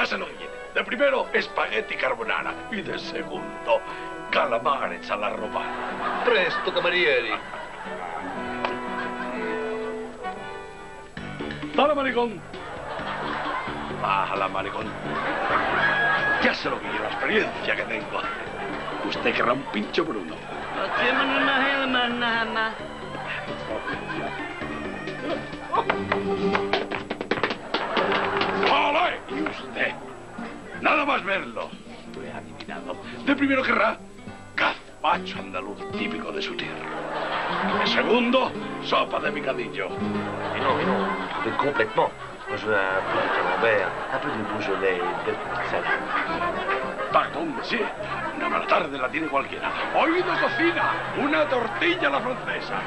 sé lo que viene. De primero, espagueti carbonara. Y de segundo, calamares alla romana. Presto, camerieri. Dale, maricón. Bájala, maricón. Ya sé lo que quiero, la experiencia que tengo. Usted querrá un pincho Bruno. ¡Hola! ¿Y usted? Nada más verlo. Lo he adivinado. De primero querrá gazpacho andaluz típico de su tierra. De segundo, sopa de picadillo. Mais non, vous trompez complètement. Moi, je veux un peu de camembert, un peu de Beaujolais, de salade. Pardon, monsieur. Una mala tarde la tiene cualquiera. Hoy de cocina, una tortilla a la francesa.